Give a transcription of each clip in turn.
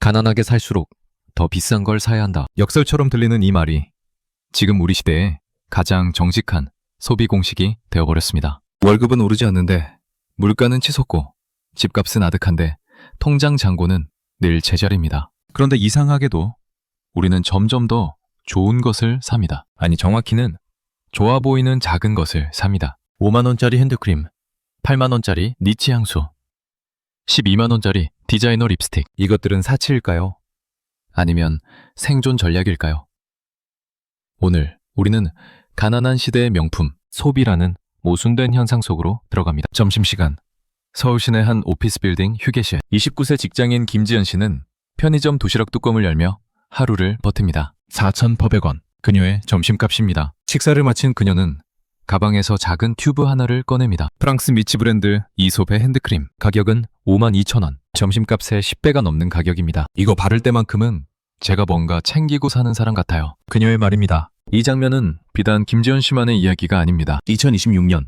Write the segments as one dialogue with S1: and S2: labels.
S1: 가난하게 살수록 더 비싼 걸 사야 한다. 역설처럼 들리는 이 말이 지금 우리 시대의 가장 정직한 소비 공식이 되어버렸습니다. 월급은 오르지 않는데 물가는 치솟고 집값은 아득한데 통장 잔고는 늘 제자리입니다. 그런데 이상하게도 우리는 점점 더 좋은 것을 삽니다. 아니, 정확히는 좋아 보이는 작은 것을 삽니다. 5만원짜리 핸드크림, 8만원짜리 니치 향수, 12만원짜리 디자이너 립스틱. 이것들은 사치일까요? 아니면 생존 전략일까요? 오늘 우리는 가난한 시대의 명품, 소비라는 모순된 현상 속으로 들어갑니다. 점심시간, 서울 시내 한 오피스 빌딩 휴게실. 29세 직장인 김지연 씨는 편의점 도시락 뚜껑을 열며 하루를 버팁니다. 4,800원. 그녀의 점심값입니다. 식사를 마친 그녀는 가방에서 작은 튜브 하나를 꺼냅니다. 프랑스 미치 브랜드 이솝의 핸드크림. 가격은 52,000원. 점심값의 10배가 넘는 가격입니다. 이거 바를 때만큼은 제가 뭔가 챙기고 사는 사람 같아요. 그녀의 말입니다. 이 장면은 비단 김지연 씨만의 이야기가 아닙니다. 2026년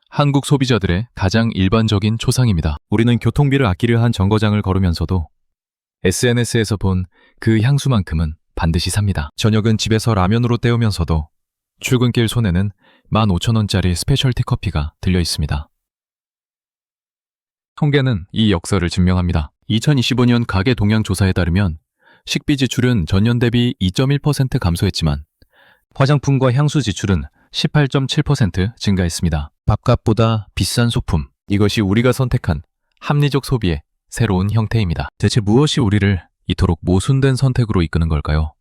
S1: 한국 소비자들의 가장 일반적인 초상입니다. 우리는 교통비를 아끼려 한 정거장을 걸으면서도 SNS에서 본 그 향수만큼은 반드시 삽니다. 저녁은 집에서 라면으로 때우면서도 출근길 손에는 15,000원짜리 스페셜티 커피가 들려 있습니다. 통계는 이 역설을 증명합니다. 2025년 가계 동향 조사에 따르면 식비 지출은 전년 대비 2.1% 감소했지만 화장품과 향수 지출은 18.7% 증가했습니다. 밥값보다 비싼 소품. 이것이 우리가 선택한 합리적 소비의 새로운 형태입니다. 대체 무엇이 우리를 이토록 모순된 선택으로 이끄는 걸까요?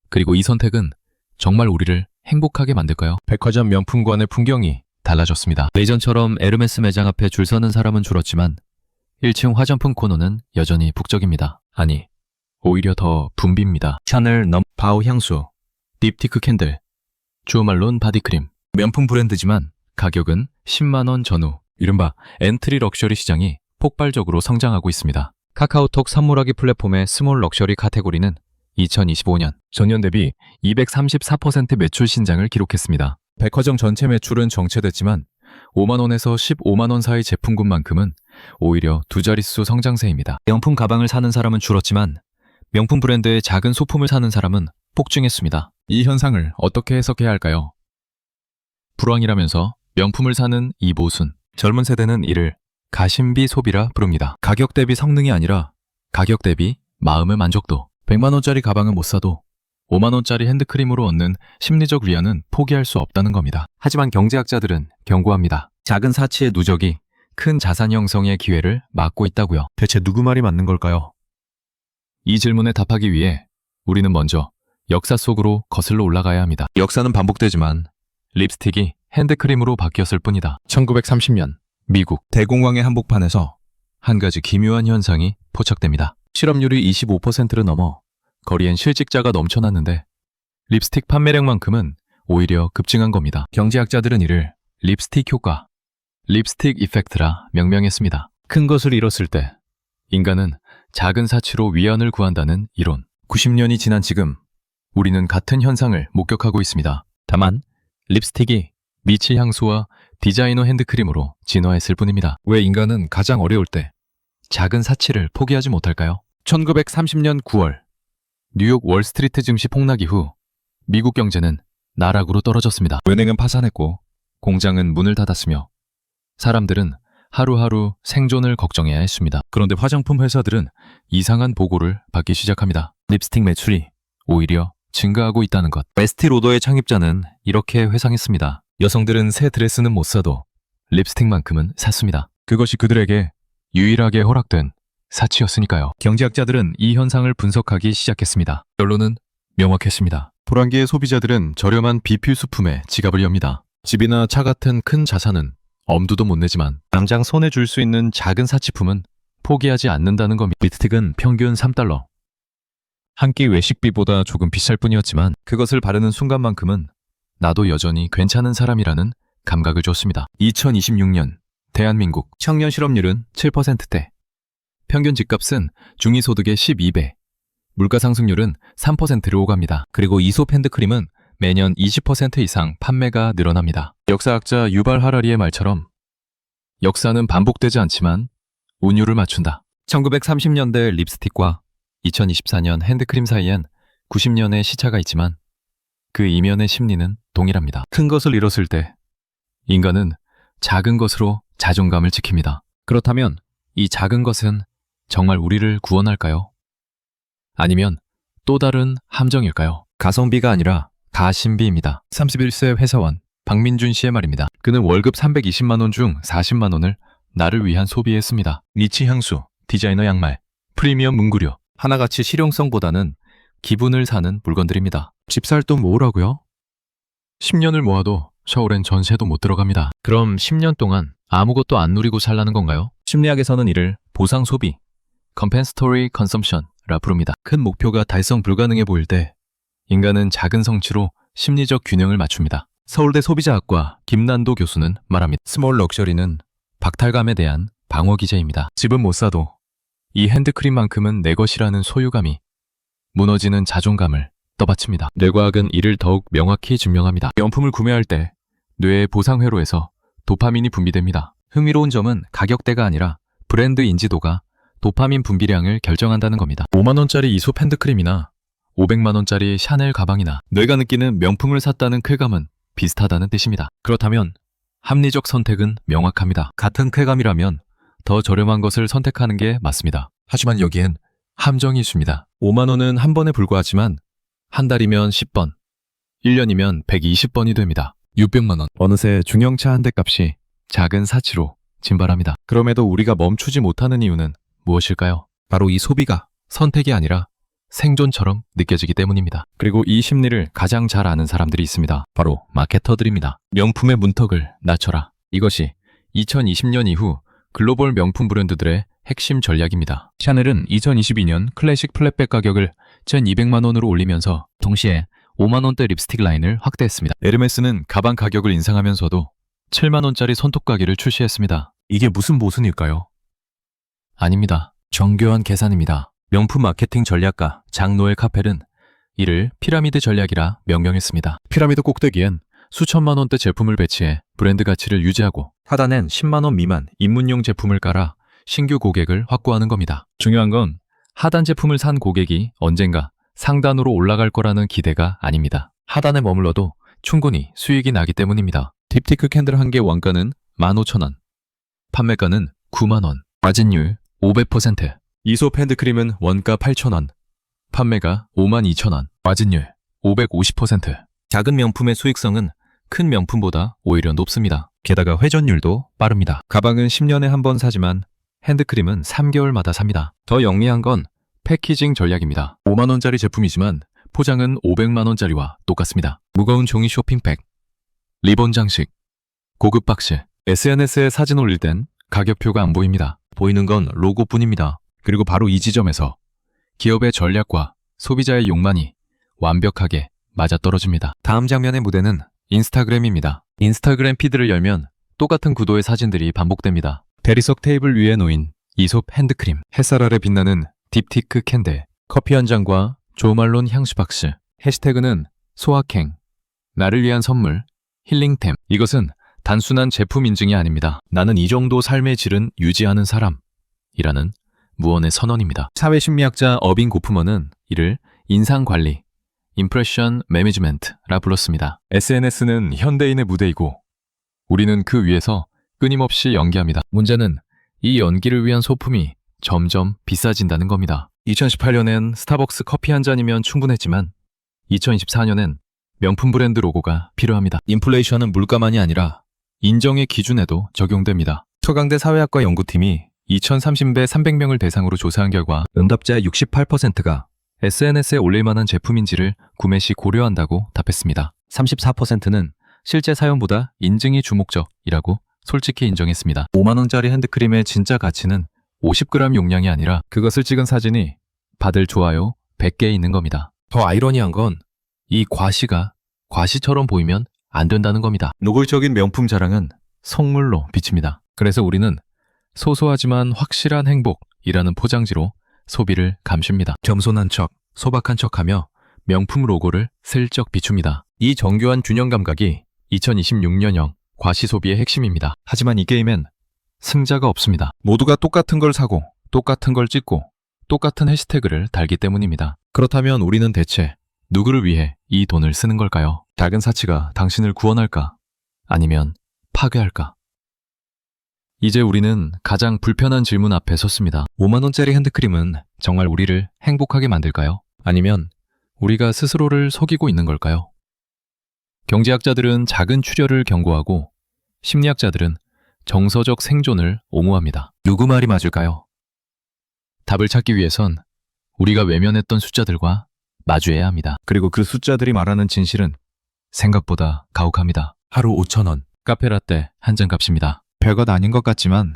S1: 그리고 이 선택은 정말 우리를 행복하게 만들까요? 백화점 명품관의 풍경이 달라졌습니다. 예전처럼 에르메스 매장 앞에 줄 서는 사람은 줄었지만 1층 화장품 코너는 여전히 북적입니다. 아니, 오히려 더 붐빕니다. 샤넬 바우 향수, 딥티크 캔들, 주말론 바디크림. 명품 브랜드지만 가격은 10만원 전후. 이른바 엔트리 럭셔리 시장이 폭발적으로 성장하고 있습니다. 카카오톡 선물하기 플랫폼의 스몰 럭셔리 카테고리는 2025년 전년 대비 234% 매출 신장을 기록했습니다. 백화점 전체 매출은 정체됐지만 5만원에서 15만원 사이 제품군만큼은 오히려 두 자릿수 성장세입니다. 명품 가방을 사는 사람은 줄었지만 명품 브랜드의 작은 소품을 사는 사람은 폭증했습니다. 이 현상을 어떻게 해석해야 할까요? 불황이라면서 명품을 사는 이 모순. 젊은 세대는 이를 가심비 소비라 부릅니다. 가격 대비 성능이 아니라 가격 대비 마음의 만족도. 100만원짜리 가방은 못 사도 5만원짜리 핸드크림으로 얻는 심리적 위안은 포기할 수 없다는 겁니다. 하지만 경제학자들은 경고합니다. 작은 사치의 누적이 큰 자산 형성의 기회를 막고 있다고요. 대체 누구 말이 맞는 걸까요? 이 질문에 답하기 위해 우리는 먼저 역사 속으로 거슬러 올라가야 합니다. 역사는 반복되지만 립스틱이 핸드크림으로 바뀌었을 뿐이다. 1930년 미국 대공황의 한복판에서 한 가지 기묘한 현상이 포착됩니다. 실업률이 25%를 넘어 거리엔 실직자가 넘쳐났는데 립스틱 판매량만큼은 오히려 급증한 겁니다. 경제학자들은 이를 립스틱 효과, 립스틱 이펙트라 명명했습니다. 큰 것을 잃었을 때 인간은 작은 사치로 위안을 구한다는 이론. 90년이 지난 지금 우리는 같은 현상을 목격하고 있습니다. 다만 립스틱이 미치 향수와 디자이너 핸드크림으로 진화했을 뿐입니다. 왜 인간은 가장 어려울 때 작은 사치를 포기하지 못할까요? 1930년 9월 뉴욕 월스트리트 증시 폭락 이후 미국 경제는 나락으로 떨어졌습니다. 은행은 파산했고 공장은 문을 닫았으며 사람들은 하루하루 생존을 걱정해야 했습니다. 그런데 화장품 회사들은 이상한 보고를 받기 시작합니다. 립스틱 매출이 오히려 증가하고 있다는 것. 에스티 로더의 창립자는 이렇게 회상했습니다. 여성들은 새 드레스는 못 사도 립스틱만큼은 샀습니다. 그것이 그들에게 유일하게 허락된 사치였으니까요. 경제학자들은 이 현상을 분석하기 시작했습니다. 결론은 명확했습니다. 불황기의 소비자들은 저렴한 비필수품에 지갑을 엽니다. 집이나 차 같은 큰 자산은 엄두도 못 내지만 당장 손에 줄 수 있는 작은 사치품은 포기하지 않는다는 겁니다. 립스틱은 평균 3달러. 한 끼 외식비보다 조금 비쌀 뿐이었지만 그것을 바르는 순간만큼은 나도 여전히 괜찮은 사람이라는 감각을 줬습니다. 2026년 대한민국 청년 실업률은 7%대. 평균 집값은 중위소득의 12배. 물가 상승률은 3%를 오갑니다. 그리고 이솝 핸드크림은 매년 20% 이상 판매가 늘어납니다. 역사학자 유발 하라리의 말처럼 역사는 반복되지 않지만 운율을 맞춘다. 1930년대 립스틱과 2024년 핸드크림 사이엔 90년의 시차가 있지만 그 이면의 심리는 동일합니다. 큰 것을 이뤘을 때 인간은 작은 것으로 자존감을 지킵니다. 그렇다면 이 작은 것은 정말 우리를 구원할까요? 아니면 또 다른 함정일까요? 가성비가 아니라 가심비입니다. 31세 회사원 박민준 씨의 말입니다. 그는 월급 320만 원 중 40만 원을 나를 위한 소비에 씁니다. 니치 향수, 디자이너 양말, 프리미엄 문구류, 하나같이 실용성보다는 기분을 사는 물건들입니다. 집 살 돈 모으라고요? 10년을 모아도 서울엔 전세도 못 들어갑니다. 그럼 10년 동안 아무것도 안 누리고 살라는 건가요? 심리학에서는 이를 보상 소비, compensatory consumption라 부릅니다. 큰 목표가 달성 불가능해 보일 때 인간은 작은 성취로 심리적 균형을 맞춥니다. 서울대 소비자학과 김난도 교수는 말합니다. 스몰 럭셔리는 박탈감에 대한 방어 기제입니다. 집은 못 사도 이 핸드크림만큼은 내 것이라는 소유감이 무너지는 자존감을 떠받칩니다. 뇌과학은 이를 더욱 명확히 증명합니다. 명품을 구매할 때 뇌의 보상회로에서 도파민이 분비됩니다. 흥미로운 점은 가격대가 아니라 브랜드 인지도가 도파민 분비량을 결정한다는 겁니다. 5만 원짜리 이솝 핸드크림이나 500만 원짜리 샤넬 가방이나 뇌가 느끼는 명품을 샀다는 쾌감은 비슷하다는 뜻입니다. 그렇다면 합리적 선택은 명확합니다. 같은 쾌감이라면 더 저렴한 것을 선택하는 게 맞습니다. 하지만 여기엔 함정이 있습니다. 5만 원은 한 번에 불과하지만 한 달이면 10번, 1년이면 120번이 됩니다. 600만 원. 어느새 중형차 한 대 값이 작은 사치로 증발합니다. 그럼에도 우리가 멈추지 못하는 이유는 무엇일까요? 바로 이 소비가 선택이 아니라 생존처럼 느껴지기 때문입니다. 그리고 이 심리를 가장 잘 아는 사람들이 있습니다. 바로 마케터들입니다. 명품의 문턱을 낮춰라. 이것이 2020년 이후 글로벌 명품 브랜드들의 핵심 전략입니다. 샤넬은 2022년 클래식 플랫백 가격을 1,200만 원으로 올리면서 동시에 5만 원대 립스틱 라인을 확대했습니다. 에르메스는 가방 가격을 인상하면서도 7만 원짜리 손톱 가게를 출시했습니다. 이게 무슨 모순일까요? 아닙니다. 정교한 계산입니다. 명품 마케팅 전략가 장노엘 카펠은 이를 피라미드 전략이라 명명했습니다. 피라미드 꼭대기엔 수천만 원대 제품을 배치해 브랜드 가치를 유지하고 하단엔 10만 원 미만 입문용 제품을 깔아 신규 고객을 확보하는 겁니다. 중요한 건 하단 제품을 산 고객이 언젠가 상단으로 올라갈 거라는 기대가 아닙니다. 하단에 머물러도 충분히 수익이 나기 때문입니다. 딥티크 캔들 한 개 원가는 15,000원, 판매가는 9만 원, 마진율 500%, 이솝 핸드크림은 원가 8,000원, 판매가 52,000원, 마진율 550%. 작은 명품의 수익성은 큰 명품보다 오히려 높습니다. 게다가 회전율도 빠릅니다. 가방은 10년에 한 번 사지만 핸드크림은 3개월마다 삽니다. 더 영리한 건 패키징 전략입니다. 5만 원짜리 제품이지만 포장은 500만 원짜리와 똑같습니다. 무거운 종이 쇼핑백, 리본 장식, 고급 박스, SNS에 사진 올릴 땐 가격표가 안 보입니다. 보이는 건 로고뿐입니다. 그리고 바로 이 지점에서 기업의 전략과 소비자의 욕망이 완벽하게 맞아떨어집니다. 다음 장면의 무대는 인스타그램입니다. 인스타그램 피드를 열면 똑같은 구도의 사진들이 반복됩니다. 대리석 테이블 위에 놓인 이솝 핸드크림, 햇살 아래 빛나는 딥티크 캔들, 커피 한 잔과 조말론 향수 박스. 해시태그는 소확행, 나를 위한 선물, 힐링템. 이것은 단순한 제품 인증이 아닙니다. 나는 이 정도 삶의 질은 유지하는 사람이라는 무언의 선언입니다. 사회심리학자 어빙 고프먼은 이를 인상관리, 임프레션 매니지먼트라 불렀습니다. SNS는 현대인의 무대이고 우리는 그 위에서 끊임없이 연기합니다. 문제는 이 연기를 위한 소품이 점점 비싸진다는 겁니다. 2018년엔 스타벅스 커피 한 잔이면 충분했지만 2024년엔 명품 브랜드 로고가 필요합니다. 인플레이션은 물가만이 아니라 인정의 기준에도 적용됩니다. 서강대 사회학과 연구팀이 2030배 300명을 대상으로 조사한 결과 응답자의 68%가 SNS에 올릴 만한 제품인지를 구매 시 고려한다고 답했습니다. 34%는 실제 사용보다 인증이 주목적이라고 솔직히 인정했습니다. 5만 원짜리 핸드크림의 진짜 가치는 50g 용량이 아니라 그것을 찍은 사진이 받을 좋아요 100개 있는 겁니다. 더 아이러니한 건 이 과시가 과시처럼 보이면 안 된다는 겁니다. 노골적인 명품 자랑은 속물로 비칩니다. 그래서 우리는 소소하지만 확실한 행복이라는 포장지로 소비를 감쉽니다. 겸손한 척, 소박한 척하며 명품 로고를 슬쩍 비춥니다. 이 정교한 균형 감각이 2026년형 과시 소비의 핵심입니다. 하지만 이 게임엔 승자가 없습니다. 모두가 똑같은 걸 사고, 똑같은 걸 찍고, 똑같은 해시태그를 달기 때문입니다. 그렇다면 우리는 대체 누구를 위해 이 돈을 쓰는 걸까요? 작은 사치가 당신을 구원할까? 아니면 파괴할까? 이제 우리는 가장 불편한 질문 앞에 섰습니다. 5만 원짜리 핸드크림은 정말 우리를 행복하게 만들까요? 아니면 우리가 스스로를 속이고 있는 걸까요? 경제학자들은 작은 출혈을 경고하고 심리학자들은 정서적 생존을 옹호합니다. 누구 말이 맞을까요? 답을 찾기 위해선 우리가 외면했던 숫자들과 마주해야 합니다. 그리고 그 숫자들이 말하는 진실은 생각보다 가혹합니다. 하루 5,000원, 카페라떼 한 잔 값입니다. 별것 아닌 것 같지만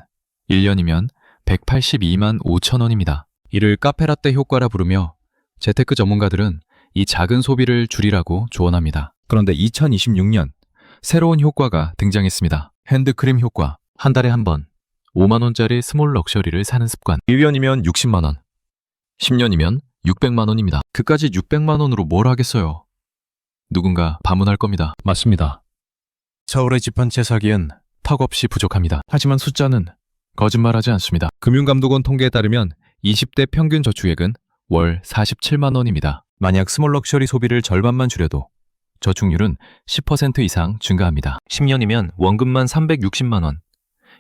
S1: 1년이면 182만 5천 원입니다. 이를 카페라떼 효과라 부르며 재테크 전문가들은 이 작은 소비를 줄이라고 조언합니다. 그런데 2026년 새로운 효과가 등장했습니다. 핸드크림 효과. 한 달에 한 번 5만 원짜리 스몰 럭셔리를 사는 습관. 1년이면 60만 원, 10년이면 600만 원입니다. 그까지 600만 원으로 뭘 하겠어요? 누군가 반문할 겁니다. 맞습니다. 서울의 집 한 채 사기엔 턱없이 부족합니다. 하지만 숫자는 거짓말하지 않습니다. 금융감독원 통계에 따르면 20대 평균 저축액은 월 47만 원입니다. 만약 스몰 럭셔리 소비를 절반만 줄여도 저축률은 10% 이상 증가합니다. 10년이면 원금만 360만 원,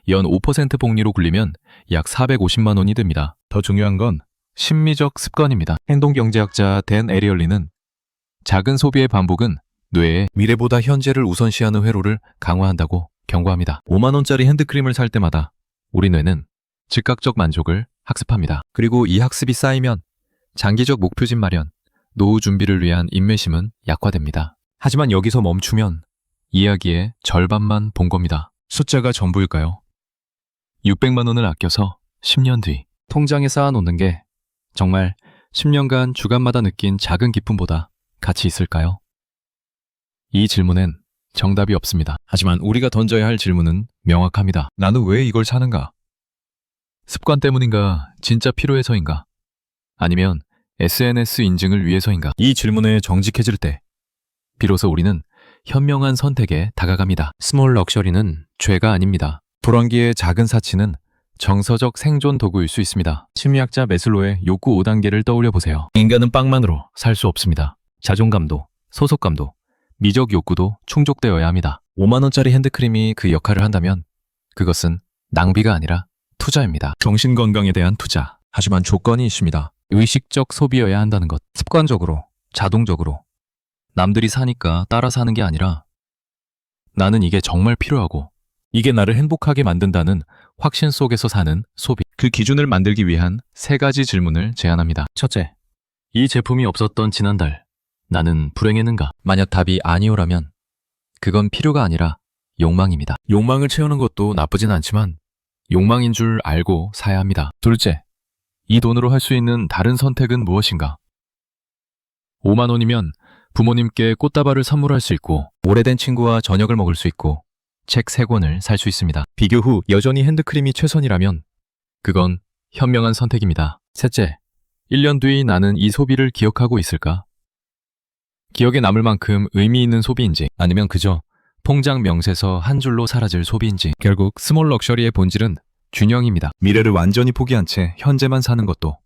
S1: 연 5% 복리로 굴리면 약 450만 원이 듭니다. 더 중요한 건 심리적 습관입니다. 행동경제학자 댄 에리얼리는 작은 소비의 반복은 뇌에 미래보다 현재를 우선시하는 회로를 강화한다고 경고합니다. 5만 원짜리 핸드크림을 살 때마다 우리 뇌는 즉각적 만족을 학습합니다. 그리고 이 학습이 쌓이면 장기적 목표집 마련, 노후 준비를 위한 인내심은 약화됩니다. 하지만 여기서 멈추면 이야기의 절반만 본 겁니다. 숫자가 전부일까요? 600만 원을 아껴서 10년 뒤 통장에 쌓아놓는 게 정말 10년간 주간마다 느낀 작은 기쁨보다 가치 있을까요? 이 질문엔 정답이 없습니다. 하지만 우리가 던져야 할 질문은 명확합니다. 나는 왜 이걸 사는가? 습관 때문인가? 진짜 필요해서인가? 아니면 SNS 인증을 위해서인가? 이 질문에 정직해질 때 비로소 우리는 현명한 선택에 다가갑니다. 스몰 럭셔리는 죄가 아닙니다. 불황기의 작은 사치는 정서적 생존 도구일 수 있습니다. 심리학자 메슬로의 욕구 5단계를 떠올려 보세요. 인간은 빵만으로 살 수 없습니다. 자존감도, 소속감도, 미적 욕구도 충족되어야 합니다. 5만 원짜리 핸드크림이 그 역할을 한다면 그것은 낭비가 아니라 투자입니다. 정신건강에 대한 투자. 하지만 조건이 있습니다. 의식적 소비여야 한다는 것. 습관적으로, 자동적으로. 남들이 사니까 따라 사는 게 아니라 나는 이게 정말 필요하고 이게 나를 행복하게 만든다는 확신 속에서 사는 소비. 그 기준을 만들기 위한 3가지 질문을 제안합니다. 첫째, 이 제품이 없었던 지난달 나는 불행했는가? 만약 답이 아니오라면 그건 필요가 아니라 욕망입니다. 욕망을 채우는 것도 나쁘진 않지만 욕망인 줄 알고 사야 합니다. 둘째, 이 돈으로 할 수 있는 다른 선택은 무엇인가? 5만 원이면 부모님께 꽃다발을 선물할 수 있고 오래된 친구와 저녁을 먹을 수 있고 책 3권을 살 수 있습니다. 비교 후 여전히 핸드크림이 최선이라면 그건 현명한 선택입니다. 셋째, 1년 뒤 나는 이 소비를 기억하고 있을까? 기억에 남을 만큼 의미 있는 소비인지 아니면 그저 통장 명세서 한 줄로 사라질 소비인지. 결국 스몰 럭셔리의 본질은 균형입니다. 미래를 완전히 포기한 채 현재만 사는 것도,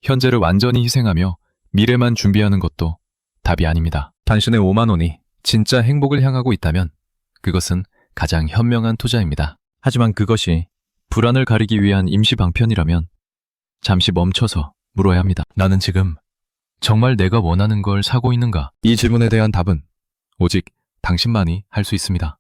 S1: 현재를 완전히 희생하며 미래만 준비하는 것도 답이 아닙니다. 당신의 5만 원이 진짜 행복을 향하고 있다면 그것은 가장 현명한 투자입니다. 하지만 그것이 불안을 가리기 위한 임시 방편이라면 잠시 멈춰서 물어야 합니다. 나는 지금 정말 내가 원하는 걸 사고 있는가? 이 질문에 대한 답은 오직 당신만이 할 수 있습니다.